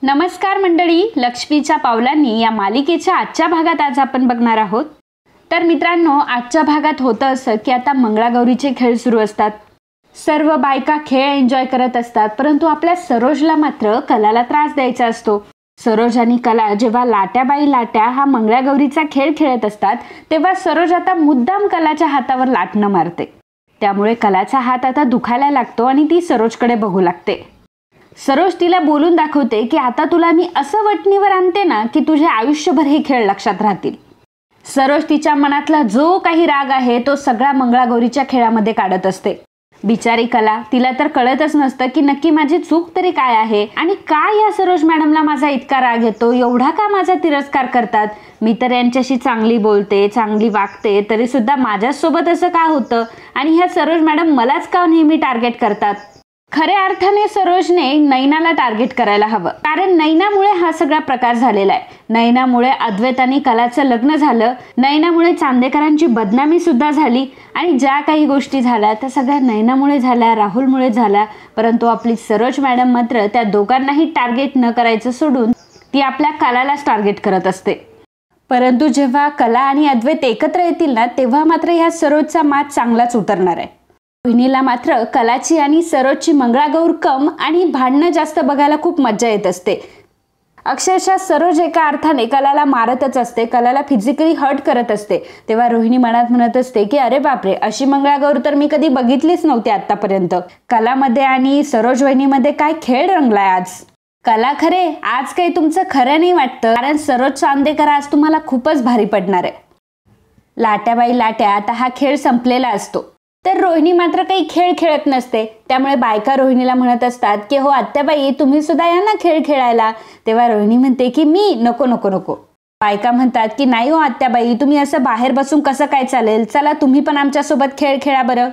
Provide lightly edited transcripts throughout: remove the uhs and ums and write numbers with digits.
नमस्कार मंडळी, लक्ष्मीच्या पावलांनी या मालिकेच्या आजच्या भागात आज आपण बघणार आहोत। तर मित्रांनो, आजच्या भागात होतं असं की आता मंगळागौरीचे खेळ सुरू असतात। सर्व बायका खेळ एन्जॉय करत असतात, परंतु आपल्या सरोजला मात्र कलाला त्रास द्यायचा असतो। सरोज आणि कला जेव्हा लाट्याबाई लाट्या हा मंगळागौरीचा खेळ खेळत असतात, तेव्हा सरोज आता मुद्दाम कलाच्या हातावर लाटणं मारते। त्यामुळे कलाचा हात आता दुखायला लागतो आणि ती सरोजकडे बघू लागते। सरोज तिला बोलून दाखवते की आता तुला मी असं वटणीवर आणते ना की तुझे आयुष्यभर हे खेळ लक्षात राहतील। सरोज तिच्या मनातला जो काही राग आहे तो सगळा मंगळागौरीच्या खेळामध्ये काढत असते। बिचारी कला, तिला तर कळतच नसतं की नक्की माझी चूक तरी काय आहे आणि का या सरोज मॅडमला माझा इतका राग येतो, एवढा का माझा तिरस्कार करतात। मी तर यांच्याशी चांगली बोलते, चांगली वागते, तरी सुद्धा माझ्यासोबत असं का होतं आणि ह्या सरोज मॅडम मलाच का नेहमी टार्गेट करतात। खऱ्या अर्थाने सरोजने नैनाला टार्गेट करायला हवं, कारण नैनामुळे हा सगळा प्रकार झालेला आहे। नैनामुळे अद्वैत आणि कलाचं लग्न झालं, नैनामुळे चांदेकरांची बदनामी सुद्धा झाली आणि ज्या काही गोष्टी झाल्या त्या सगळ्या नैनामुळे झाल्या, राहुलमुळे झाल्या। परंतु आपली सरोज मॅडम मात्र त्या दोघांनाही टार्गेट न करायचं सोडून ती आपल्या कलालाच टार्गेट करत असते। परंतु जेव्हा कला आणि अद्वैत एकत्र येतील ना, तेव्हा मात्र ह्या सरोजचा मात चांगलाच उतरणार आहे। रोहिणीला मात्र कलाची आणि सरोजची मंगळागौर कम आणि भांडणं जास्त बघायला खूप मजा येत असते। अक्षरशः सरोज एका अर्थाने कलाला मारतच असते, कलाला फिजिकली हर्ट करत असते। तेव्हा रोहिणी मनात म्हणत असते की अरे बापरे, अशी मंगळागौर तर मी कधी बघितलीच नव्हती आतापर्यंत। कलामध्ये आणि सरोज वहिनीमध्ये काय खेळ रंगलाय आज। कला, खरे आज काही तुमचं खरं नाही वाटतं, कारण सरोज चांदेकर आज तुम्हाला खूपच भारी पडणार आहे। लाट्याबाई लाट्या आता हा खेळ संपलेला असतो, तर रोहिणी मात्र काही खेळ खेळत नसते। त्यामुळे बायका रोहिणीला म्हणत असतात की हो आत्याबाई, तुम्ही सुद्धा या ना खेळ खेळायला। तेव्हा रोहिणी म्हणते की मी नको नको नको। बायका म्हणतात की नाही हो आत्याबाई, तुम्ही असं बाहेर बसून कसं काय चालेल, चला तुम्ही पण आमच्यासोबत खेळ खेळा बरं,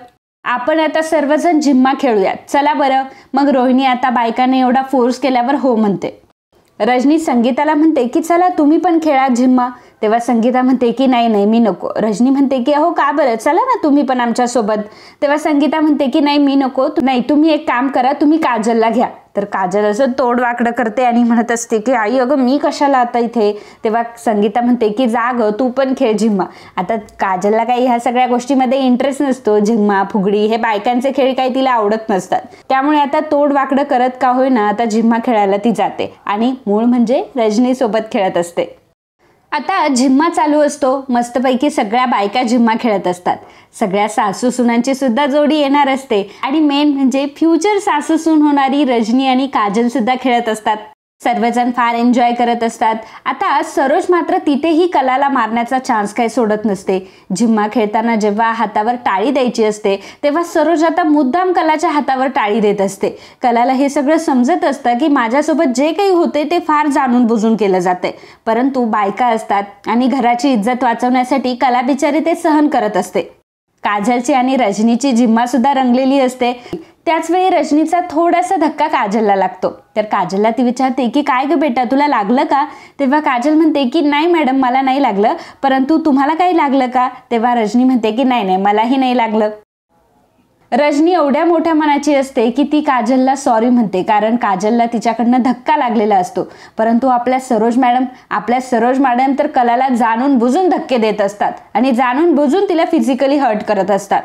आपण आता सर्वजण झिम्मा खेळूयात, चला बरं। मग रोहिणी आता बायकाने एवढा फोर्स केल्यावर हो म्हणते। रजनी संगीताला म्हणते की चला तुम्ही पण खेळा झिम्मा। तेव्हा संगीता म्हणते की नाही नाही मी नको। रजनी म्हणते की अहो का बरं, चला ना तुम्ही पण आमच्या सोबत। तेव्हा संगीता म्हणते की नाही मी नको, नाही तुम्ही एक काम करा, तुम्ही काजलला घ्या। तर काजल असं तोंड वाकडं करते आणि म्हणत असते की आई अगं मी कशाला आता इथे। तेव्हा संगीता म्हणते की जा ग तू पण खेळ झिम्मा। आता काजलला काही ह्या सगळ्या गोष्टीमध्ये इंटरेस्ट नसतो, झिम्मा फुगडी हे बायकांचे खेळ काही तिला आवडत नसतात। त्यामुळे आता तोंड वाकडं करत का होईना आता झिम्मा खेळायला ती जाते आणि मूळ म्हणजे रजनी सोबत खेळत असते। आता झिम्मा चालू असतो, मस्तपैकी सगळ्या बायका झिम्मा खेळत असतात। सगळ्या सासू सुनांची सुद्धा जोडी येणार असते आणि मेन म्हणजे फ्युचर सासू सून होणारी रजनी आणि काजल सुद्धा खेळत असतात। सर्वजण फार एन्जॉय करत असतात। आता सरोज मात्र तिथेही कलाला मारण्याचा चान्स काही सोडत नसते। झिम्मा खेळताना जेव्हा हातावर टाळी द्यायची असते, तेव्हा सरोज आता मुद्दाम कलाच्या हातावर टाळी देत असते। कलाला हे सगळं समजत असतं की माझ्यासोबत जे काही होते ते फार जाणून बुजून केलं जाते, परंतु बायका असतात आणि घराची इज्जत वाचवण्यासाठी कला बिचारी ते सहन करत असते। काजलची आणि रजनीची झिम्मा सुद्धा रंगलेली असते। त्याच वेळी रजनीचा थोडासा धक्का काजलला लागतो, तर काजलला ती विचारते की काय ग बेटा, तुला लागलं का। तेव्हा काजल म्हणते की नाही मॅडम मला नाही लागलं, परंतु तुम्हाला काही लागलं का। तेव्हा रजनी म्हणते की नाही नाही मलाही नाही लागलं। रजनी एवढ्या मोठ्या मनाची असते की ती काजलला सॉरी म्हणते, कारण काजलला तिच्याकडनं धक्का लागलेला असतो। परंतु आपल्या सरोज मॅडम तर कलाला जाणून बुजून धक्के देत असतात आणि जाणून बुजून तिला फिजिकली हर्ट करत असतात।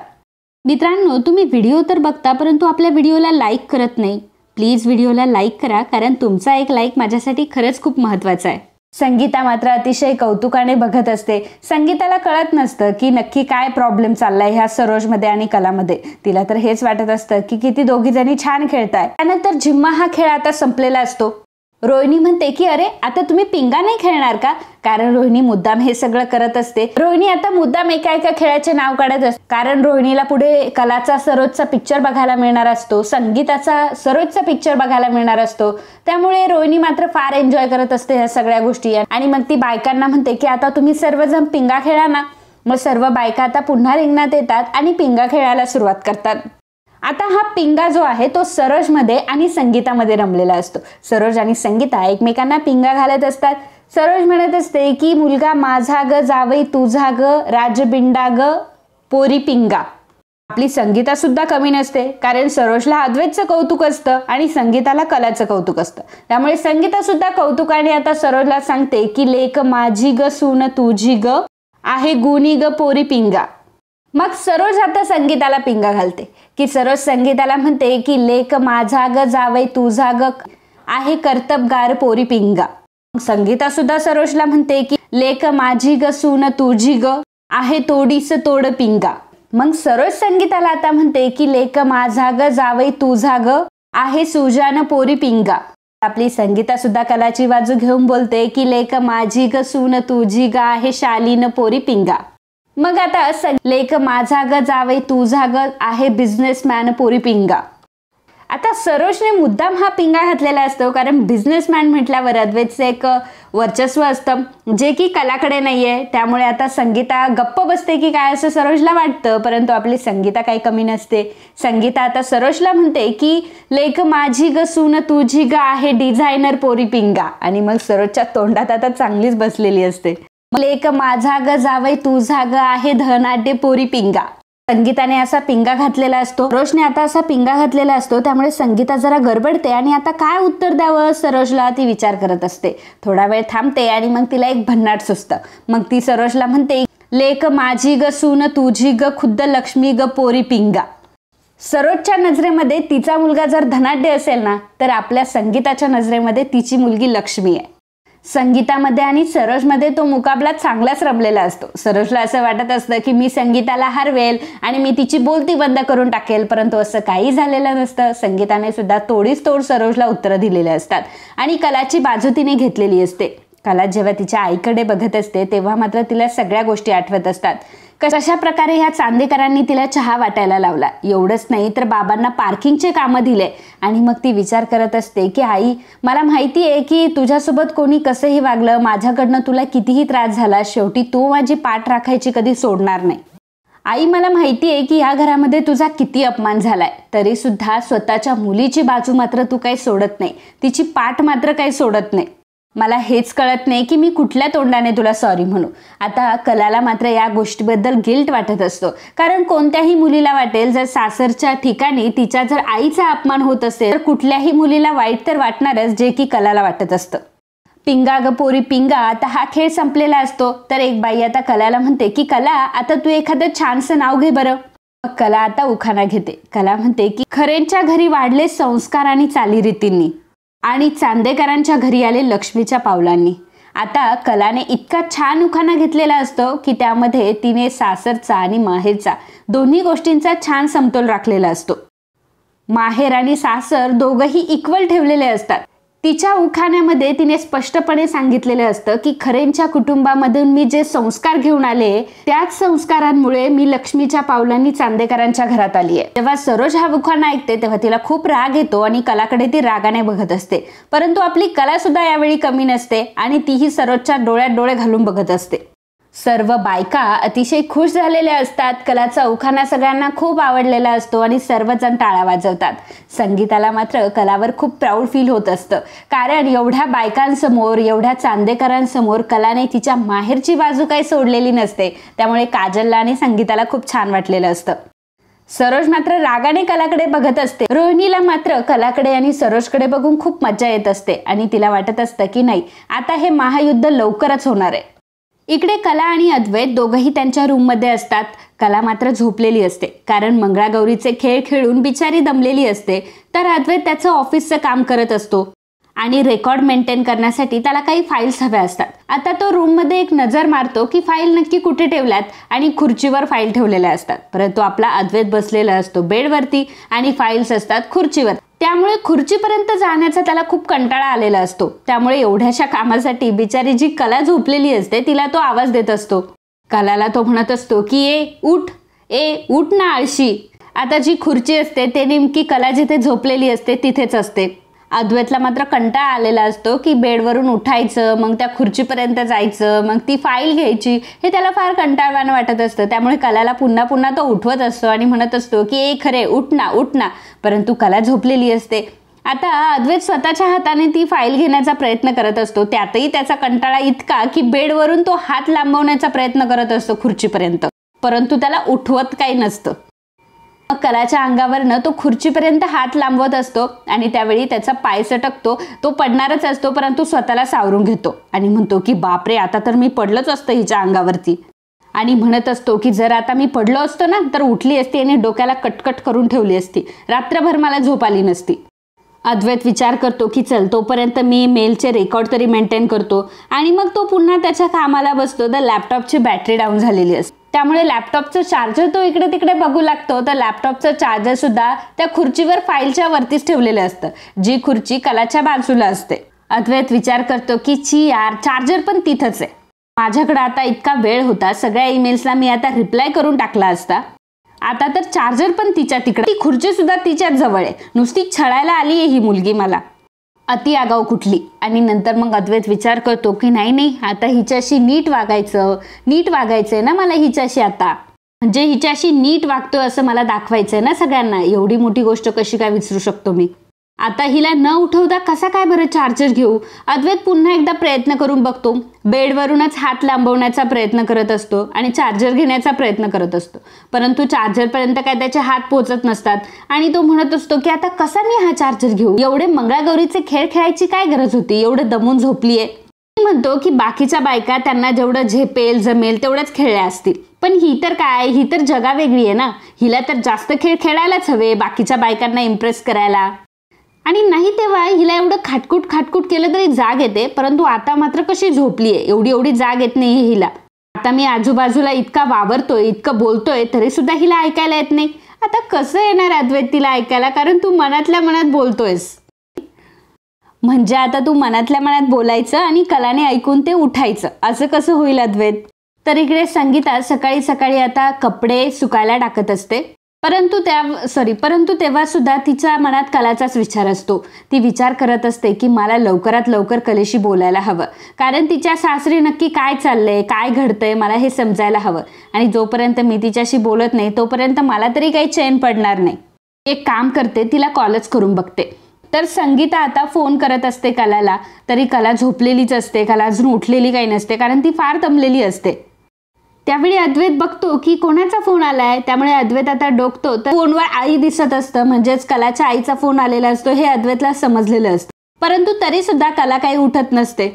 मित्रांनो, तुम्ही व्हिडिओ तर बघता परंतु आपल्या व्हिडिओला लाईक करत नाही। प्लीज व्हिडिओला लाईक करा, कारण तुमचा एक लाईक माझ्यासाठी खरंच खूप महत्त्वाचा आहे। संगीता मात्र अतिशय कौतुकाने बघत असते। संगीताला कळत नसतं की नक्की काय प्रॉब्लेम चाललाय ह्या सरोजमध्ये आणि कलामध्ये। तिला तर हेच वाटत असतं की किती दोघी जणी छान खेळताय। त्यानंतर झिम्मा हा खेळ आता संपलेला असतो। रोहिणी म्हणते की अरे आता तुम्ही पिंगा नाही खेळणार का, कारण रोहिणी मुद्दाम हे सगळं करत असते। रोहिणी आता मुद्दाम एका एका खेळाचे नाव काढत असते, कारण रोहिणीला पुढे कलाचा सरोजचा पिक्चर बघायला मिळणार असतो, संगीताचा सरोजचा पिक्चर बघायला मिळणार असतो। त्यामुळे रोहिणी मात्र फार एन्जॉय करत असते ह्या सगळ्या गोष्टी आणि मग ती बायकांना म्हणते की आता तुम्ही सर्वजण पिंगा खेळा ना। मग सर्व बायका आता पुन्हा रिंगणात येतात आणि पिंगा खेळायला सुरुवात करतात। आता हा पिंगा जो आहे तो सरोजमध्ये आणि संगीतामध्ये रमलेला असतो। सरोज आणि संगीता एकमेकांना पिंगा घालत असतात। सरोज म्हणत असते की मुलगा माझा ग, जावई तुझा ग, राजबिंडा ग, पोरी पिंगा। आपली संगीता सुद्धा कमी नसते, कारण सरोजला अद्वैतचं कौतुक असतं आणि संगीताला कलाचं कौतुक असतं. त्यामुळे संगीता सुद्धा कौतुकाने आता सरोजला सांगते की लेक माझी ग सून तुझी ग आहे गुणी ग पोरी पिंगा. मग सरोज आता संगीताला पिंगा घालते की सरोज संगीताला म्हणते की लेक माझा ग जावई तुझा ग आहे कर्तबगार पोरी पिंगा. संगीता सुद्धा सरोजला म्हणते की लेक माझी ग सून तुझी ग आहे तोडीस तोड पिंगा. मग सरोज संगीताला आता म्हणते की लेक माझा ग जावई तुझा ग आहे सुजान पोरी पिंगा. आपली संगीता सुद्धा कलाची बाजू घेऊन बोलते की लेक माझी ग सून तुझी ग आहे शालीन पोरी पिंगा. मग आता लेक माझा ग जावई तुझा ग आहे बिझनेसमॅन पोरी पिंगा. आता सरोजने मुद्दाम हा पिंगा घातलेला असतो, कारण बिझनेसमॅन म्हटल्यावर अद्वैतचं एक वर्चस्व असतं जे की कलाकडे नाहीये. त्यामुळे आता संगीता गप्प बसते की काय असं सरोजला वाटतं, परंतु आपली संगीता काही कमी नसते. संगीता आता सरोजला म्हणते की लेक माझी ग सून तुझी ग आहे डिझायनर पोरी पिंगा. आणि मग सरोजच्या तोंडात आता चांगलीच बसलेली असते. लेक माझा ग जावई तुझा ग आहे धनाढ्य पोरी पिंगा. संगीताने असा पिंगा घातलेला असतो, सरोजने आता असा पिंगा घातलेला असतो. त्यामुळे संगीता जरा गडबडते आणि आता काय उत्तर द्यावं सरोजला ती विचार करत असते. थोडा वेळ थांबते आणि मग तिला एक भन्नाट सुचतं. मग ती सरोजला म्हणते लेक माझी ग सून तुझी ग खुद्द लक्ष्मी ग पोरी पिंगा. सरोजच्या नजरेमध्ये तिचा मुलगा जर धनाढ्य असेल ना, तर आपल्या संगीताच्या नजरेमध्ये तिची मुलगी लक्ष्मी आहे. संगीतामध्ये आणि सरोजमध्ये तो मुकाबला चांगलाच रमलेला असतो. सरोजला असं वाटत असतं की मी संगीताला हरवेल आणि मी तिची बोलती बंद करून टाकेल, परंतु असं काही झालेलं नसतं. संगीताने सुद्धा तोडीस तोड सरोजला उत्तरं दिलेली असतात आणि कलाची बाजू तिने घेतलेली असते. कला जेव्हा तिच्या आईकडे बघत असते तेव्हा मात्र तिला सगळ्या गोष्टी आठवत असतात. कशा प्रकारे ह्या चांदेकरांनी तिला चहा वाटायला लावला, एवढंच नाही तर बाबांना पार्किंगचे कामं दिले. आणि मग ती विचार करत असते की आई मला माहिती आहे की तुझ्यासोबत कोणी कसंही वागलं, माझ्याकडनं तुला कितीही त्रास झाला, शेवटी तू माझी पाठ राखायची कधी सोडणार नाही. आई मला माहिती आहे की या घरामध्ये तुझा किती अपमान झालाय, तरी सुद्धा स्वतःच्या मुलीची बाजू मात्र तू काही सोडत नाही, तिची पाठ मात्र काही सोडत नाही. मला हेच कळत नाही की मी कुठल्या तोंडाने तुला सॉरी म्हणू. आता कलाला मात्र या गोष्टीबद्दल गिल्ट वाटत असतो, कारण कोणत्याही मुलीला वाटेल जर सासरच्या ठिकाणी तिच्या जर आईचा अपमान होत असेल तर कुठल्याही मुलीला वाईट तर वाटणारच, जे की कलाला वाटत असतं. पिंगा ग पोरी पिंगा. आता हा खेळ संपलेला असतो तर एक बाई आता कलाला म्हणते की कला आता तू एखादं छानसं नाव घे बरं. कला आता उखाणा घेते. कला म्हणते की खरेंच्या घरी वाढले संस्कार आणि चालीरीतींनी आणि चांदेकरांच्या घरी आले लक्ष्मीच्या पावलांनी. आता कलाने इतका छान उखाणा घेतलेला असतो की त्यामध्ये तिने सासरचा आणि माहेरचा दोन्ही गोष्टींचा छान समतोल राखलेला असतो. माहेर आणि सासर दोघंही इक्वल ठेवलेले असतात. तिच्या उखाण्यामध्ये तिने स्पष्टपणे सांगितलेलं असतं की खरेंच्या कुटुंबामधून मी जे संस्कार घेऊन आले त्याच संस्कारांमुळे मी लक्ष्मीच्या पावलांनी चांदेकरांच्या घरात आली आहे. जेव्हा सरोज हा उखाणा ऐकते तेव्हा तिला खूप राग येतो आणि कलाकडे ती रागाने बघत असते, परंतु आपली कला सुद्धा यावेळी कमी नसते आणि तीही सरोजच्या डोळ्यात डोळे घालून बघत असते. सर्व बायका अतिशय खुश झालेल्या असतात. कलाचा उखाणा सगळ्यांना खूप आवडलेला असतो आणि सर्वजण टाळ्या वाजवतात. संगीताला मात्र कलावर खूप प्राऊड फील होत असतं, कारण एवढ्या बायकांसमोर एवढ्या चांदेकरांसमोर कलाने तिच्या माहेरची बाजू काही सोडलेली नसते. त्यामुळे काजलला आणि संगीताला खूप छान वाटलेलं असतं. सरोज मात्र रागाने कलाकडे बघत असते. रोहिणीला मात्र कलाकडे आणि सरोजकडे बघून खूप मजा येत असते आणि तिला वाटत असतं की नाही आता हे महायुद्ध लवकरच होणार आहे. इकडे कला आणि अद्वैत दोघंही त्यांच्या रूममध्ये असतात. कला मात्र झोपलेली असते, कारण मंगळागौरीचे खेळ खेळून बिचारी दमलेली असते. तर अद्वैत त्याचं ऑफिसचं काम करत असतो आणि रेकॉर्ड मेंटेन करण्यासाठी त्याला काही फाईल्स हव्या असतात. आता तो रूममध्ये एक नजर मारतो की फाईल नक्की कुठे ठेवल्यात आणि खुर्चीवर फाईल ठेवलेल्या असतात, परंतु आपला अद्वैत बसलेला असतो बेडवरती आणि फाईल्स असतात खुर्चीवर. त्यामुळे खुर्चीपर्यंत जाण्याचा त्याला खूप कंटाळा आलेला असतो. त्यामुळे एवढ्याशा कामासाठी बिचारी जी कला झोपलेली असते तिला तो आवाज देत असतो. कलाला तो म्हणत असतो की ए उठ ना आळशी. आता जी खुर्ची असते ते नेमकी कला जिथे झोपलेली असते तिथेच असते. अद्वैतला मात्र कंटाळा आलेला असतो की बेडवरून उठायचं, मग त्या खुर्चीपर्यंत जायचं, मग ती फाईल घ्यायची, हे त्याला फार कंटाळवाणं वाटत असतं. त्यामुळे कलाला पुन्हा पुन्हा तो उठवत असतो आणि म्हणत असतो की खरे उठ ना, परंतु कला झोपलेली असते. आता अद्वैत स्वतःच्या हाताने ती फाईल घेण्याचा प्रयत्न करत असतो. त्यातही त्याचा कंटाळा इतका की बेडवरून तो हात लांबवण्याचा प्रयत्न करत असतो खुर्चीपर्यंत, परंतु त्याला उठवत काही नसतं. मग कलाच्या अंगावरनं तो खुर्चीपर्यंत हात लांबवत असतो आणि त्यावेळी त्याचा पाय सटकतो. तो पडणारच असतो परंतु स्वतःला सावरून घेतो आणि म्हणतो की बापरे, आता तर मी पडलोच असतं हिच्या अंगावरती. आणि म्हणत असतो की जर आता मी पडलो असतो ना तर उठली असती आणि डोक्याला कटकट करून ठेवली असती, रात्रभर मला झोप आली नसती. अद्वैत विचार करतो की चल तोपर्यंत मी मेलचे रेकॉर्ड तरी मेंटेन करतो आणि मग तो पुन्हा त्याच्या कामाला बसतो. तर लॅपटॉपची बॅटरी डाऊन झालेली असते, त्यामुळे लॅपटॉपचं चार्जर तो इकडे तिकडे बघू लागतो. तर लॅपटॉपचं चार्जर सुद्धा त्या खुर्चीवर फाईलच्या वरतीच ठेवलेलं असतं, जी खुर्ची कलाच्या बाजूला असते. अद्वैत विचार करतो की ची यार, चार्जर पण तिथंच आहे. माझ्याकडे आता इतका वेळ होता, सगळ्या ईमेल्सला मी आता रिप्लाय करून टाकला असता. आता तर चार्जर पण तिच्या तिकडे, ती खुर्ची सुद्धा तिच्याच जवळ आहे. नुसती छळायला आली आहे ही मुलगी मला, अति आगाऊ कुठली. आणि नंतर मग अद्वैत विचार करतो की नाही, आता हिच्याशी नीट वागायचंय ना मला हिच्याशी. आता म्हणजे हिच्याशी नीट वागतोय असं मला दाखवायचंय ना सगळ्यांना. एवढी मोठी गोष्ट कशी काय विसरू शकतो मी. आता हिला न उठवता कसा काय बरं चार्जर घेऊ. अद्वैत पुन्हा एकदा प्रयत्न करून बघतो. बेडवरूनच हात लांबवण्याचा प्रयत्न करत असतो आणि चार्जर घेण्याचा प्रयत्न करत असतो, परंतु चार्जरपर्यंत काय त्याचे हात पोचत नसतात. आणि तो म्हणत असतो की आता कसा मी हा चार्जर घेऊ. एवढे मंगळागौरीचे खेळ खेळायची काय गरज होती, एवढं दमून झोपलीये. म्हणतो की बाकीच्या बायका त्यांना जेवढं झेपेल जमेल तेवढंच खेळल्या असतील, पण ही तर काय, ही तर जगा वेगळी आहे ना. हिला तर जास्त खेळ खेळायलाच हवे बाकीच्या बायकांना इम्प्रेस करायला. आणि नाही तेव्हा हिला एवढं खाटकूट केलं तरी जाग येते, परंतु आता मात्र कशी झोपलीये, एवढी जाग येत नाही हिला. आता मी आजूबाजूला इतका वावरतोय, इतकं बोलतोय, तरी सुद्धा हिला ऐकायला येत नाही. आता कसं येणार अद्वैत तिला ऐकायला, कारण तू मनातल्या मनात बोलतोयस. म्हणजे आता तू मनातल्या मनात बोलायचं आणि कलाने ऐकून ते उठायचं, असं कसं होईल अद्वैत. तर इकडे संगीता सकाळी सकाळी आता कपडे सुकायला टाकत असते, परंतु तेव्हा सुद्धा तिच्या मनात कलाचाच विचार असतो. ती विचार करत असते की मला लवकरात लवकर कलेशी बोलायला हवं, कारण तिच्या सासरी नक्की काय चाललंय, काय घडतंय मला हे समजायला हवं. आणि जोपर्यंत मी तिच्याशी बोलत नाही तोपर्यंत मला तरी काही चैन पडणार नाही. एक काम करते, तिला कॉलच करून बघते. तर संगीता आता फोन करत असते कलाला, तरी कला झोपलेलीच असते. कला अजून उठलेली काही नसते, कारण ती फार दमलेली असते. त्यावेळी अद्वैत बघतो की कोणाचा फोन आलाय, त्यामुळे अद्वैत आता डोकतो. तर फोनवर आई दिसत असतं, म्हणजेच कलाच्या आईचा फोन आलेला असतो हे अद्वैतला समजलेलं असतं. परंतु तरी सुद्धा कला काही उठत नसते.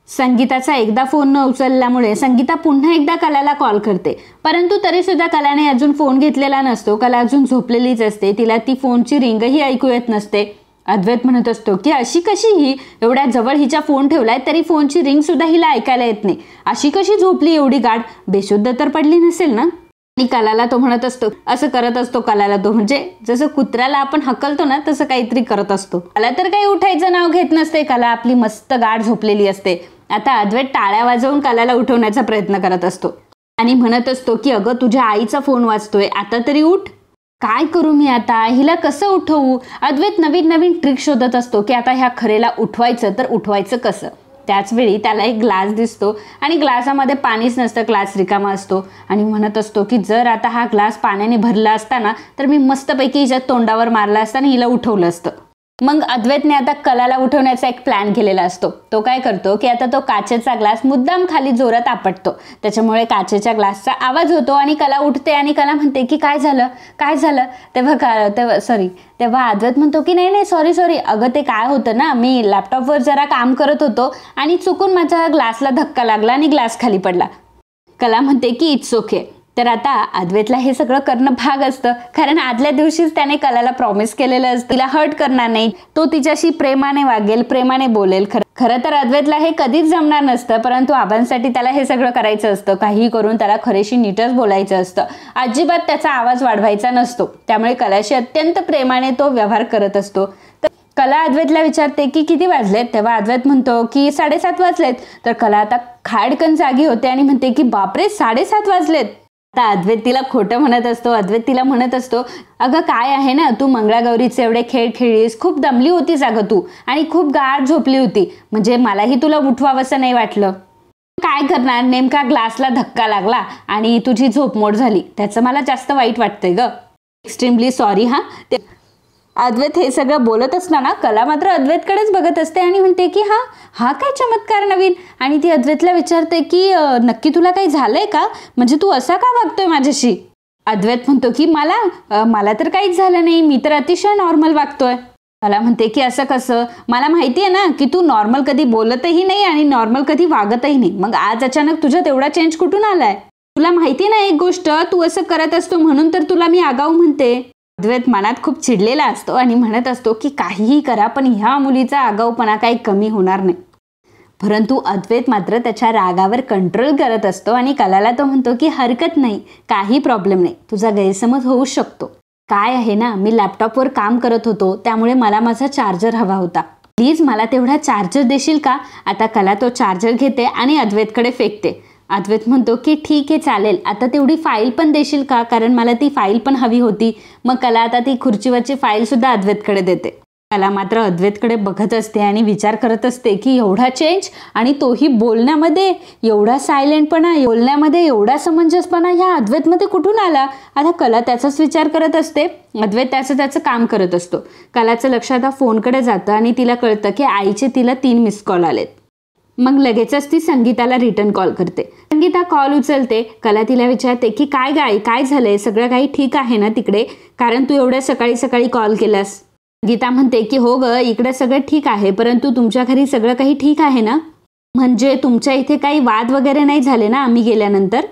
संगीताचा एकदा फोन न उचलल्यामुळे संगीता पुन्हा एकदा कलाला कॉल करते, परंतु तरी सुद्धा कलाने अजून फोन घेतलेला नसतो. कला अजून झोपलेलीच असते, तिला ती फोनची रिंगही ऐकू येत नसते. अद्वैत म्हणत असतो की अशी कशी ही, एवढ्या जवळ हिच्या फोन ठेवलाय तरी फोनची रिंग सुद्धा हिला ऐकायला येत नाही. अशी कशी झोपली एवढी गाढ, बेशुद्ध तर पडली नसेल ना. आणि कलाला तो म्हणत असतो, असं करत असतो कलाला तो, म्हणजे जसं कुत्र्याला आपण हकलतो ना तसं काहीतरी करत असतो. कला तर काही उठायचं नाव घेत नसते, कला आपली मस्त गाढ झोपलेली असते. आता अद्वैत टाळ्या वाजवून कलाला उठवण्याचा प्रयत्न करत असतो आणि म्हणत असतो की अगं तुझ्या आईचा फोन वाजतोय, आता तरी उठ. काय करू मी आता, हिला कसं उठवू. अद्वैत नवीन ट्रिक शोधत असतो की आता ह्या खरेला उठवायचं तर उठवायचं कसं. त्याचवेळी त्याला एक ग्लास दिसतो आणि ग्लासामध्ये पाणीच नसतं, ग्लास रिकामा असतो. आणि म्हणत असतो की जर आता हा ग्लास पाण्याने भरला असता ना तर मी मस्तपैकी हिच्या तोंडावर मारला असता आणि हिला उठवलं असतं. मग अद्वैतने आता कलाला उठवण्याचा एक प्लॅन केलेला असतो. तो काय करतो की आता तो काचेचा ग्लास मुद्दाम खाली जोरात आपटतो, त्याच्यामुळे काचेच्या ग्लासचा आवाज होतो आणि कला उठते. आणि कला म्हणते की काय झालं. तेव्हा अद्वैत म्हणतो की नाही सॉरी, अगं ते काय होतं ना, मी लॅपटॉपवर जरा काम करत होतो आणि चुकून माझ्या ग्लासला धक्का लागला आणि ग्लास खाली पडला. कला म्हणते की इट्स ओके. तर आता अद्वैतला हे सगळं करणं भाग असतं, कारण आदल्या दिवशीच त्याने कलाला प्रॉमिस केलेलं असतं तिला हर्ट करणार नाही, तो तिच्याशी प्रेमाने वागेल, प्रेमाने बोलेल. खरं तर अद्वैतला हे कधीच जमणार नसतं, परंतु आबांसाठी त्याला हे सगळं करायचं असतं. काही करून त्याला खरेशी नीटच बोलायचं असतं, अजिबात त्याचा आवाज वाढवायचा नसतो. त्यामुळे कलाशी अत्यंत प्रेमाने तो व्यवहार करत असतो. तर कला अद्वैतला विचारते की किती वाजलेत. तेव्हा अद्वैत म्हणतो की 7:30 वाजलेत. तर कला आता खाडकन जागी होते आणि म्हणते की बापरे 7:30 वाजलेत. आता अद्वैत तिला खोटं म्हणत असतो. अद्वैत तिला म्हणत असतो, अगं काय आहे ना, तू मंगळागौरीचे एवढे खेळ खेळलीस, खूप दमली होतीस अगं तू, आणि खूप गाढ झोपली होती, म्हणजे मलाही तुला उठवावंसं नाही वाटलं. काय करणार, नेमका ग्लासला धक्का लागला आणि तुझी झोपमोड झाली, त्याचं मला जास्त वाईट वाटतंय ग. एक्स्ट्रीमली सॉरी हा. अद्वैत हे सगळं बोलत असताना कला मात्र अद्वैतकडेच बघत असते आणि म्हणते की हा काय चमत्कार नवीन. आणि ती अद्वैतला विचारते की नक्की तुला काही झालंय का, म्हणजे तू असा का वागतोय माझ्याशी. अद्वैत म्हणतो की मला तर काहीच झालं नाही, मी तर अतिशय नॉर्मल वागतोय. कला म्हणते की असं कसं, मला माहिती आहे ना की तू नॉर्मल कधी बोलतही नाही आणि नॉर्मल कधी वागतही नाही, मग आज अचानक तुझ्यात एवढा चेंज कुठून आलाय? तुला माहिती ना एक गोष्ट, तू असं करत असतो म्हणून तर तुला मी आगाऊ म्हणते. अद्वैत मनात खूप चिडलेला असतो आणि म्हणत असतो की काहीही करा पण ह्या मुलीचा आगाऊपणा काही कमी होणार नाही. परंतु अद्वैत मात्र त्याच्या रागावर कंट्रोल करत असतो आणि कलाला तो म्हणतो की हरकत नाही, काही प्रॉब्लेम नाही, तुझा गैरसमज होऊ शकतो. काय आहे ना, मी लॅपटॉपवर काम करत होतो त्यामुळे मला माझा चार्जर हवा होता, प्लीज मला तेवढा चार्जर देशील का? आता कला तो चार्जर घेते आणि अद्वैतकडे फेकते. अद्वैत म्हणतो की ठीक आहे चालेल, आता तेवढी फाईल पण देशील का, कारण मला ती फाईल पण हवी होती. मग कला आता ती खुर्चीवरची फाईल सुद्धा अद्वैतकडे देते. कला मात्र अद्वैतकडे बघत असते आणि विचार करत असते की एवढा चेंज आणि तोही बोलण्यामध्ये एवढा सायलेंटपणा, बोलण्यामध्ये एवढा समंजसपणा ह्या अद्वैतमध्ये कुठून आला? आता कला त्याचाच विचार करत असते. अद्वैत त्याचं काम करत असतो. कलाचं लक्ष आता फोनकडे जातं आणि तिला कळतं की आईचे तिला 3 मिस कॉल आलेत. मग लगेचच ती संगीताला रिटर्न कॉल करते. संगीता कॉल उचलते. कला तिला विचारते की काय झालंय, सगळं काही ठीक आहे ना तिकडे, कारण तू एवढ्या सकाळी सकाळी कॉल केलास? गीता म्हणते की हो ग, इकडे सगळं ठीक आहे, परंतु तुमच्या घरी सगळं काही ठीक आहे ना? म्हणजे तुमच्या इथे काही वाद वगैरे नाही झाले ना आम्ही गेल्यानंतर?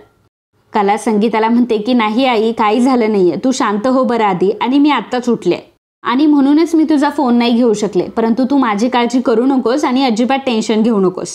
कला संगीताला म्हणते की नाही आई, काही झालं नाहीये, तू शांत हो बरं आधी, आणि मी आत्ताच उठले आणि म्हणूनच मी तुझा फोन नाही घेऊ शकले, परंतु तू माझी काळजी करू नकोस आणि अजिबात टेन्शन घेऊ नकोस.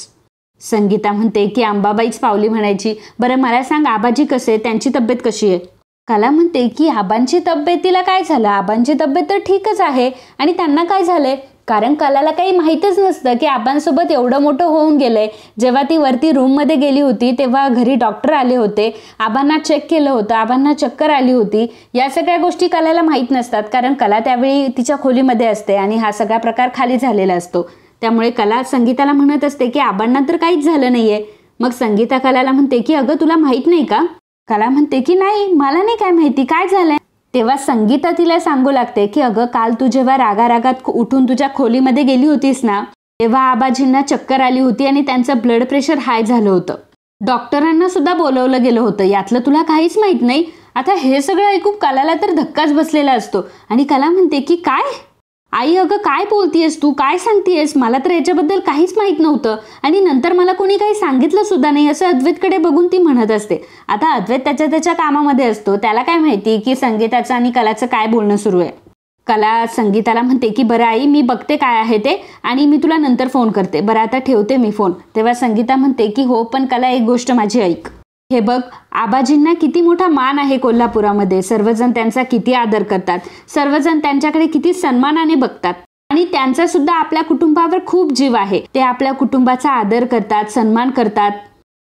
संगीता म्हणते की अंबाबाईच पावली म्हणायची. बरं मला सांग, आबाजी कसे, त्यांची तब्येत कशी आहे? कला म्हणते की आबांची तब्येतीला काय झालं, आबांची तब्येत तर ठीकच आहे, आणि त्यांना काय झालंय? कारण कलाला काही माहीतच नसतं की आबांसोबत एवढं मोठं होऊन गेलंय. जेव्हा ती वरती रूममध्ये गेली होती तेव्हा घरी डॉक्टर आले होते, आबांना चेक केलं होतं, आबांना चक्कर आली होती. या सगळ्या गोष्टी कलाला माहीत नसतात, कारण कला त्यावेळी तिच्या खोलीमध्ये असते आणि हा सगळा प्रकार खाली झालेला असतो. त्यामुळे कला संगीताला म्हणत असते की आबांना तर काहीच झालं नाहीये. मग संगीता कलाला म्हणते की अगं तुला माहीत नाही का? कला म्हणते की नाही, मला नाही काय माहिती, काय झालंय? तेव्हा संगीता तिला सांगू लागते की अगं काल तू जेव्हा रागारागात उठून तुझ्या खोलीमध्ये गेली होतीस ना, तेव्हा आबाजींना चक्कर आली होती आणि त्यांचं ब्लड प्रेशर हाय झालं होतं. डॉक्टरांना सुद्धा बोलवलं गेलं होतं, यातलं तुला काहीच माहित नाही? आता हे सगळं ऐकून कलाला तर धक्काच बसलेला असतो आणि कला म्हणते की काय आई, अगं काय बोलतीयस तू, काय सांगतेयस? मला तर याच्याबद्दल काहीच माहित नव्हतं आणि नंतर मला कोणी काही सांगितलं सुद्धा नाही, असं अद्वैतकडे बघून ती म्हणत असते. आता अद्वैत त्याच्या कामामध्ये असतो, त्याला काय माहिती की संगीताचं आणि कलाचं काय बोलणं सुरू आहे. कला संगीताला म्हणते की बरं आई, मी बघते काय आहे ते आणि मी तुला नंतर फोन करते, बरं आता ठेवते मी फोन. तेव्हा संगीता म्हणते की हो, पण कला एक गोष्ट माझी ऐक. हे बघ, आबाजींना किती मोठा मान आहे कोल्हापुरामध्ये, सर्वजण त्यांचा किती आदर करतात, सर्वजण त्यांच्याकडे किती सन्मानाने बघतात आणि त्यांचा सुद्धा आपल्या कुटुंबावर खूप जीव आहे. ते आपल्या कुटुंबाचा आदर करतात, सन्मान करतात,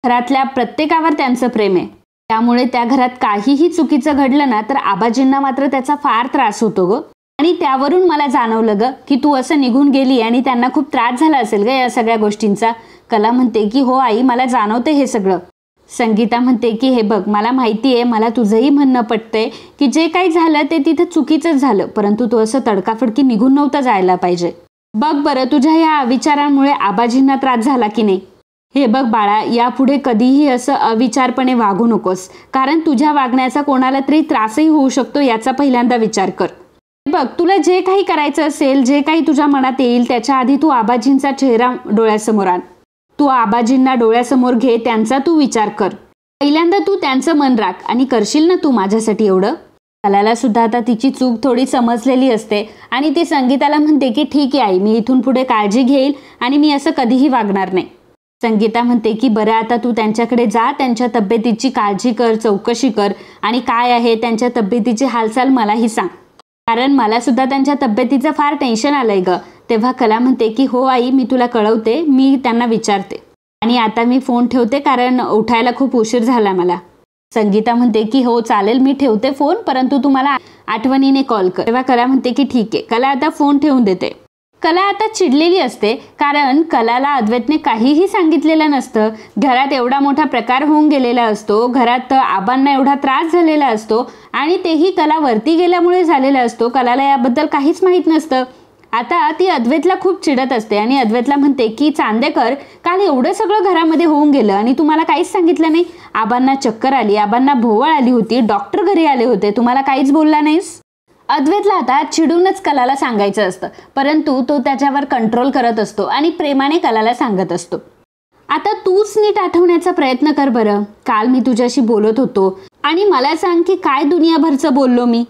घरातल्या प्रत्येकावर त्यांचं प्रेम आहे. त्यामुळे त्या घरात काहीही चुकीचं घडलं ना तर आबाजींना मात्र त्याचा फार त्रास होतो ग, आणि त्यावरून मला जाणवलं ग की तू असं निघून गेली आणि त्यांना खूप त्रास झाला असेल ग या सगळ्या गोष्टींचा. कला म्हणते की हो आई, मला जाणवते हे सगळं. संगीता म्हणते की हे बघ, मला माहिती आहे, मला तुझंही म्हणणं पटतंय की जे काही झालं ते तिथं चुकीचंच झालं, परंतु तू असं तडकाफडकी निघून नव्हतं जायला पाहिजे. बघ बरं, तुझ्या या विचारांमुळे आबाजींना त्रास झाला की नाही? हे बघ बाळा, यापुढे कधीही असं अविचारपणे वागू नकोस, कारण तुझ्या वागण्याचा कोणाला तरी त्रासही होऊ शकतो, याचा पहिल्यांदा विचार कर. बघ, तुला जे काही करायचं असेल, जे काही तुझ्या मनात येईल, त्याच्या आधी तू आबाजींचा चेहरा डोळ्यासमोर आण. तू आबाजींना डोळ्यासमोर घे, त्यांचा तू विचार कर. पहिल्यांदा तू त्यांचं मन राख आणि करशील ना तू माझ्यासाठी एवढं? कलाला सुद्धा आता तिची चूक थोडी समजलेली असते आणि ती संगीताला म्हणते की ठीक आहे आई, मी इथून पुढे काळजी घेईल आणि मी असं कधीही वागणार नाही. संगीता म्हणते की बरं आता तू त्यांच्याकडे जा, त्यांच्या तब्येतीची काळजी कर, चौकशी कर आणि काय आहे त्यांच्या तब्येतीची हालचाल मलाही सांग, कारण मला सुद्धा त्यांच्या तब्येतीचं फार टेन्शन आलंय ग. तेव्हा कला म्हणते की हो आई, मी तुला कळवते, मी त्यांना विचारते आणि आता मी फोन ठेवते कारण उठायला खूप उशीर झाला मला. संगीता म्हणते की हो चालेल, मी ठेवते फोन, परंतु तू मला आठवणीने कॉल कर. तेव्हा कला म्हणते की ठीक आहे. कला आता फोन ठेवून देते. कला आता चिडलेली असते कारण कलाला अद्वैतने काहीही सांगितलेलं नसतं. घरात एवढा मोठा प्रकार होऊन गेलेला असतो, घरात आबांना एवढा त्रास झालेला असतो आणि तेही कला वरती गेल्यामुळे झालेला असतो. कलाला याबद्दल काहीच माहीत नसतं. आता ती अद्वैतला खूप चिडत असते आणि अद्वैतला म्हणते की चांदेकर, काल एवढं सगळं घरामध्ये होऊन गेलं आणि तुम्हाला काहीच सांगितलं नाही. आबांना चक्कर आली, आबांना भोवळ आली होती, डॉक्टर घरी आले होते, तुम्हाला काहीच बोलला नाहीस. अद्वैतला आता चिडूनच कलाला सांगायचं असतं, परंतु तो त्याच्यावर कंट्रोल करत असतो आणि प्रेमाने कलाला सांगत असतो, आता तूच नीट आठवण्याचा प्रयत्न कर बरं. काल मी तुझ्याशी बोलत होतो आणि मला सांग की काय दुनियाभरचं बोललो मी.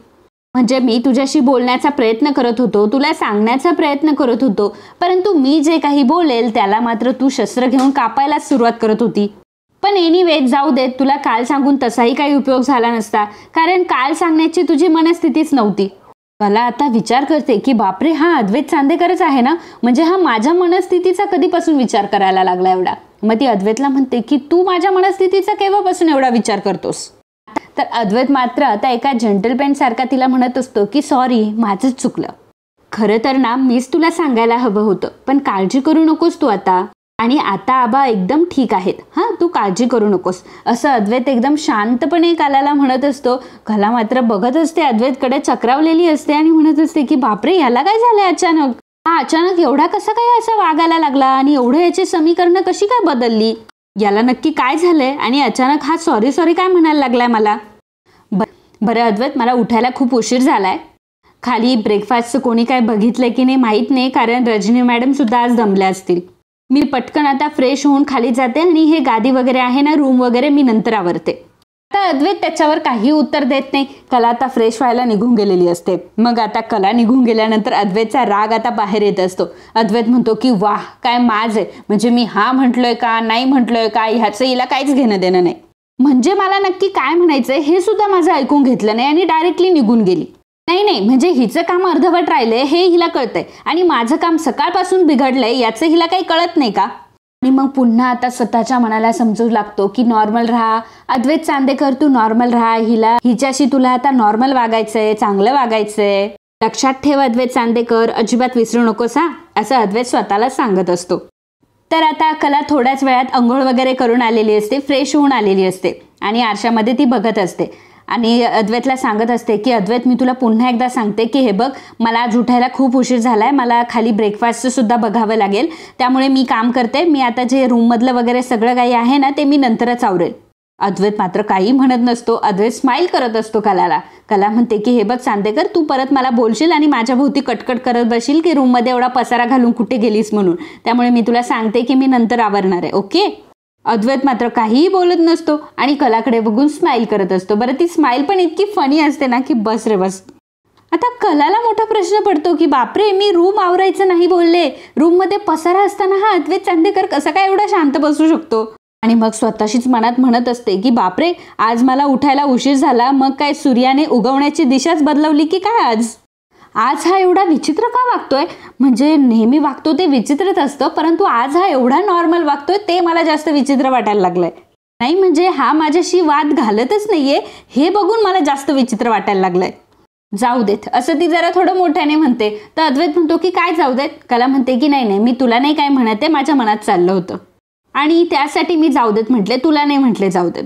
म्हणजे मी तुझ्याशी बोलण्याचा प्रयत्न करत होतो, तुला सांगण्याचा प्रयत्न करत होतो, परंतु मी जे काही बोलेल त्याला मात्र तू शस्त्र घेऊन कापायलाच सुरुवात करत होती. पण एनिवे जाऊ देत, तुला काल सांगून तसाही काही उपयोग झाला नसता, कारण काल सांगण्याची तुझी मनस्थितीच नव्हती. मला आता विचार करते की बापरे, हा अद्वैत चांदेकरच आहे ना, म्हणजे हा माझ्या मनस्थितीचा कधीपासून विचार करायला लागला एवढा. मग ती अद्वैतला म्हणते की तू माझ्या मनस्थितीचा केव्हापासून एवढा विचार करतोस. तर अद्वैत मात्र आता एका जेंटलमॅन सारखा तिला म्हणत असतो की सॉरी, माझंच चुकलं. खरं तर ना मीच तुला सांगायला हवं होतं, पण काळजी करू नकोस तू आता, आणि आता आबा एकदम ठीक आहेत, हां तू काळजी करू नकोस, असं अद्वैत एकदम शांतपणे कलाला म्हणत असतो. कला मात्र बघत असते अद्वैतकडे, चक्रावलेली असते आणि म्हणत असते की बापरे, याला काय झालंय अचानक, हा अचानक एवढा कसा काय असा वागायला लागला आणि एवढं याची समीकरणं कशी काय बदलली, याला नक्की काय झालंय आणि अचानक हा सॉरी सॉरी काय म्हणायला लागलाय मला. बरं अद्वैत, मला उठायला खूप उशीर झालाय, खाली ब्रेकफास्टचं कोणी काय बघितलंय की नाही माहीत नाही, कारण रजनी मॅडम सुद्धा आज दमल्या असतील. मी पटकन आता फ्रेश होऊन खाली जाते आणि हे गादी वगैरे आहे ना, रूम वगैरे मी नंतर आवरते. आता अद्वैत त्याच्यावर काही उत्तर देत नाही. कला आता फ्रेश व्हायला निघून गेलेली असते. मग आता कला निघून गेल्यानंतर अद्वैतचा राग आता बाहेर येत असतो. अद्वैत म्हणतो की वाह, काय माज आहे, म्हणजे मी हा म्हटलोय का नाही म्हटलोय का ह्याचं हिला काहीच घेणं देणं नाही, म्हणजे मला नक्की काय म्हणायचंय हे सुद्धा माझं ऐकून घेतलं नाही आणि डायरेक्टली निघून गेली. नाही, म्हणजे हिचं काम अर्धवट राहिलंय हे हिला कळतंय आणि माझं काम सकाळपासून बिघडलंय याचं हिला काही कळत नाही का. आणि मग पुन्हा आता स्वतःच्या मनाला समजू लागतो की नॉर्मल राहा अद्वैत चांदेकर, तू नॉर्मल राहा, हिच्याशी तुला आता नॉर्मल वागायचंय, चांगलं वागायचंय, लक्षात ठेव अद्वैत चांदेकर, अजिबात विसरू नकोस हा, असं अद्वैत स्वतःला सांगत असतो. तर आता कला थोड्याच वेळात अंघोळ वगैरे करून आलेली असते, फ्रेश होऊन आलेली असते आणि आरशामध्ये ती बघत असते आणि अद्वैतला सांगत असते की अद्वैत, मी तुला पुन्हा एकदा सांगते की हे बघ, मला आज उठायला खूप उशीर झालाय, मला खाली ब्रेकफास्टचं सुद्धा बघावं लागेल, त्यामुळे मी काम करते, मी आता जे रूममधलं वगैरे सगळं काही आहे ना ते मी नंतरच आवरेल. अद्वैत मात्र काही म्हणत नसतो. अद्वैत स्माईल करत असतो कलाला. कला म्हणते की हे बघ चांदेकर, तू परत मला बोलशील आणि माझ्या भोवती कटकट करत बसशील की रूममध्ये एवढा पसारा घालून कुठे गेलीस म्हणून, त्यामुळे मी तुला सांगते की मी नंतर आवरणार आहे, ओके. अद्वैत मात्र काहीही बोलत नसतो आणि कलाकडे बघून स्माईल करत असतो. बरं ती स्माईल पण इतकी फनी असते ना की बस रे बस. आता कलाला मोठा प्रश्न पडतो की बापरे, मी रूम आवरायचं नाही बोलले, रूममध्ये पसारा असताना हा अद्वैत चांदेकर कसा काय एवढा शांत बसू शकतो. आणि मग स्वतःशीच मनात म्हणत असते की बापरे, आज मला उठायला उशीर झाला, मग काय सूर्याने उगवण्याची दिशाच बदलवली की काय आज हा एवढा विचित्र का वागतोय, म्हणजे नेहमी वागतो ते विचित्रच असतं, परंतु आज हा एवढा नॉर्मल वागतोय ते मला जास्त विचित्र वाटायला लागलंय. नाही म्हणजे हा माझ्याशी वाद घालतच नाहीये हे बघून मला जास्त विचित्र वाटायला लागलंय. जाऊ देत, असं ती जरा थोडं मोठ्याने म्हणते. तर अद्वैत म्हणतो की काय जाऊ देत. कला म्हणते की नाही मी तुला नाही काय म्हणते, माझ्या मनात चाललं होतं आणि त्यासाठी मी जाऊ देत म्हटले, तुला नाही म्हटले जाऊ देत.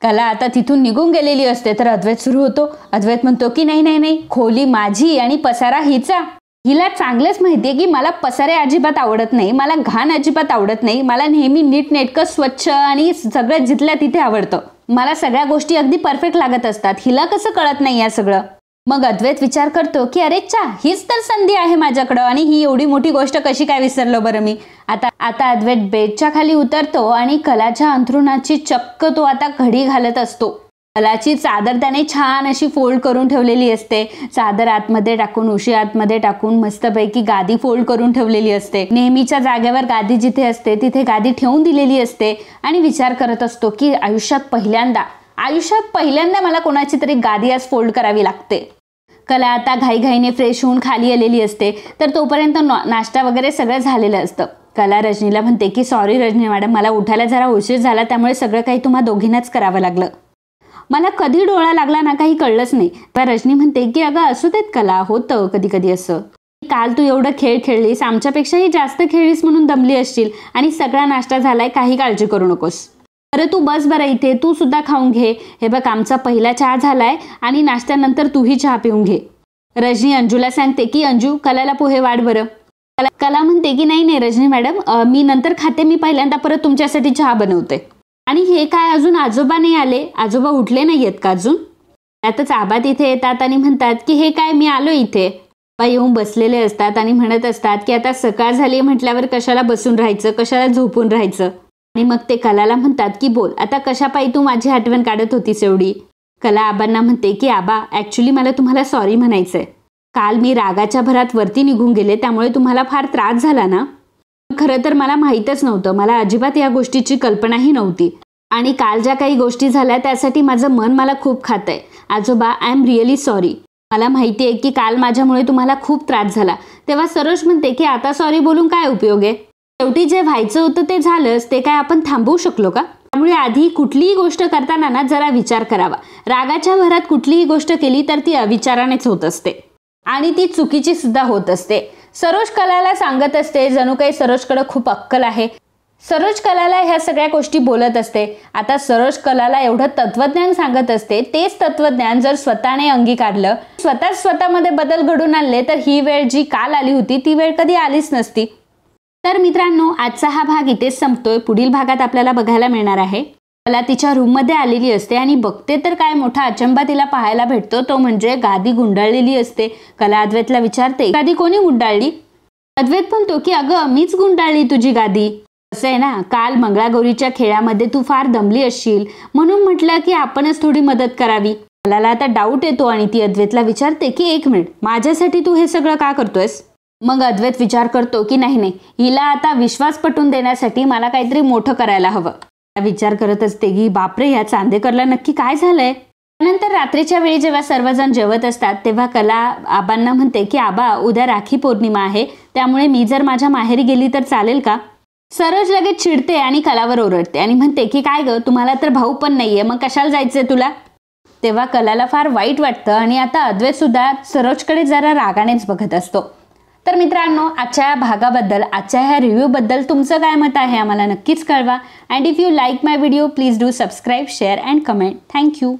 कला आता तिथून निघून गेलेली असते. तर अद्वैत सुरू होतो. अद्वैत म्हणतो की नाही, खोली माझी आणि पसारा हिचा. हिला चांगलंच माहितीये की मला पसारे अजिबात आवडत नाही, मला घाण अजिबात आवडत नाही, मला नेहमी नीटनेटकं स्वच्छ आणि सगळं जिथल्या तिथे आवडतं, मला सगळ्या गोष्टी अगदी परफेक्ट लागत असतात, हिला कसं कळत नाही या सगळं. मग अद्वैत विचार करतो की अरे चा, हीच तर संधी आहे माझ्याकडं आणि ही एवढी मोठी गोष्ट कशी काय विसरलो बरं मी. आता अद्वैत बेडच्या खाली उतरतो आणि कलाच्या अंथरुणाची चक्क तो आता घडी घालत असतो. कलाची चादर त्याने छान अशी फोल्ड करून ठेवलेली असते. चादर आतमध्ये टाकून, उशी आतमध्ये टाकून मस्तपैकी गादी फोल्ड करून ठेवलेली असते. नेहमीच्या जागेवर गादी जिथे असते तिथे गादी ठेवून दिलेली असते आणि विचार करत असतो की आयुष्यात पहिल्यांदा मला कोणाची तरी गादी आज फोल्ड करावी लागते. कला आता घाईघाईने फ्रेश होऊन खाली आलेली असते. तर तोपर्यंत नाश्ता वगैरे सगळं झालेलं असतं. कला रजनीला म्हणते की सॉरी रजनी मॅडम, मला उठायला जरा उशीर झाला, त्यामुळे सगळं काही तुम्हा दोघींनाच करावं लागलं, मला कधी डोळा लागला ना काही कळलंच नाही. तर रजनी म्हणते की अगं असू देत कला, होतं कधी कधी असं, काल तू एवढं खेळ खेळलीस, आमच्यापेक्षाही जास्त खेळलीस म्हणून दमली असशील आणि सगळा नाश्ता झालाय, काही काळजी करू नकोस. अरे तू बस बरं इथे, तू सुद्धा खाऊन घे, हे बघ आमचा पहिला चहा झालाय आणि नाश्त्यानंतर तूही चहा पिऊन घे. रजनी अंजूला सांगते की अंजू कलाला पोहे वाढ बरं. कला म्हणते की नाही नाही रजनी मॅडम, मी नंतर खाते, मी पहिल्यांदा परत तुमच्यासाठी चहा बनवते. आणि हे काय अजून आजोबा नाही आले, आजोबा उठले नाही आहेत का अजून? त्यातच आबा तिथे येतात आणि म्हणतात की हे काय, मी आलो इथे. आबा येऊन बसलेले असतात आणि म्हणत असतात की आता सकाळ झाली म्हटल्यावर कशाला बसून राहायचं, कशाला झोपून राहायचं. आणि मग ते कलाला म्हणतात की बोल आता कशापायी तू माझी आठवण काढत होतीस एवढी. कला आबांना म्हणते की आबा ॲक्च्युली मला तुम्हाला सॉरी म्हणायचंय. काल मी रागाच्या भरात वरती निघून गेले, त्यामुळे तुम्हाला फार त्रास झाला ना. खरं तर मला माहीतच नव्हतं, मला अजिबात या गोष्टीची कल्पनाही नव्हती. आणि काल ज्या काही गोष्टी झाल्या त्यासाठी माझं मन मला खूप खातंय. आजोबा आय एम रिअली सॉरी. मला माहिती आहे की काल माझ्यामुळे तुम्हाला खूप त्रास झाला. तेव्हा सरोज म्हणते की आता सॉरी बोलून काय उपयोग आहे, शेवटी जे व्हायचं होतं ते झालंच, ते काय आपण थांबवू शकलो का? त्यामुळे आधी कुठलीही गोष्ट करताना ना जरा विचार करावा. रागाच्या भरात कुठलीही गोष्ट केली तर ती अविचारानेच होत असते आणि ती चुकीची सुद्धा होत असते. सरोज कलाला सांगत असते, जणू काही सरोजकडे खूप अक्कल आहे. सरोज कलाला ह्या सगळ्या गोष्टी बोलत असते. आता सरोज कलाला एवढं तत्वज्ञान सांगत असते, तेच तत्वज्ञान जर स्वतःने अंगीकारलं, स्वतःमध्ये बदल घडून आणले तर ही वेळ जी काल आली होती ती वेळ कधी आलीच नसती. तर मित्रांनो, आजचा हा भाग इथेच संपतोय. पुढील भागात आपल्याला बघायला मिळणार आहे कला तिच्या रूममध्ये आलेली असते आणि बघते तर काय मोठा अचंबा तिला पाहायला भेटतो, तो म्हणजे गादी गुंडाळलेली असते. कला अद्वैतला विचारते गादी कोणी गुंडाळली? अद्वैत म्हणतो की अगं मीच गुंडाळली तुझी गादी. असं आहे ना, काल मंगळागौरीच्या खेळामध्ये तू फार दमली असशील म्हणून म्हटलं की आपणच थोडी मदत करावी. कलाला आता डाऊट येतो आणि ती अद्वैतला विचारते की एक मिनिट, माझ्यासाठी तू हे सगळं का करतोयस? मग अद्वैत विचार करतो की नाही नाही, हिला आता विश्वास पटवून देण्यासाठी मला काहीतरी मोठं करायला हवं. विचार करत असते की बापरे, या चांदेकरला नक्की काय झालंय. नंतर रात्रीच्या वेळी जेव्हा सर्वजण जेवत असतात तेव्हा कला आबांना म्हणते की आबा उद्या राखी पौर्णिमा आहे, त्यामुळे मी जर माझ्या माहेरी गेली तर चालेल का? सरोज लगेच चिडते आणि कलावर ओरडते आणि म्हणते की काय ग, तुम्हाला तर भाऊ पण नाहीये, मग कशाला जायचंय तुला? तेव्हा कलाला फार वाईट वाटतं आणि आता अद्वैत सुद्धा सरोजकडे जरा रागानेच बघत असतो. तर मित्रांनो, आजच्या या भागाबद्दल, आजच्या ह्या रिव्ह्यूबद्दल तुमचं काय मत आहे आम्हाला नक्कीच कळवा. And if you like my video please do subscribe, share and comment. Thank you.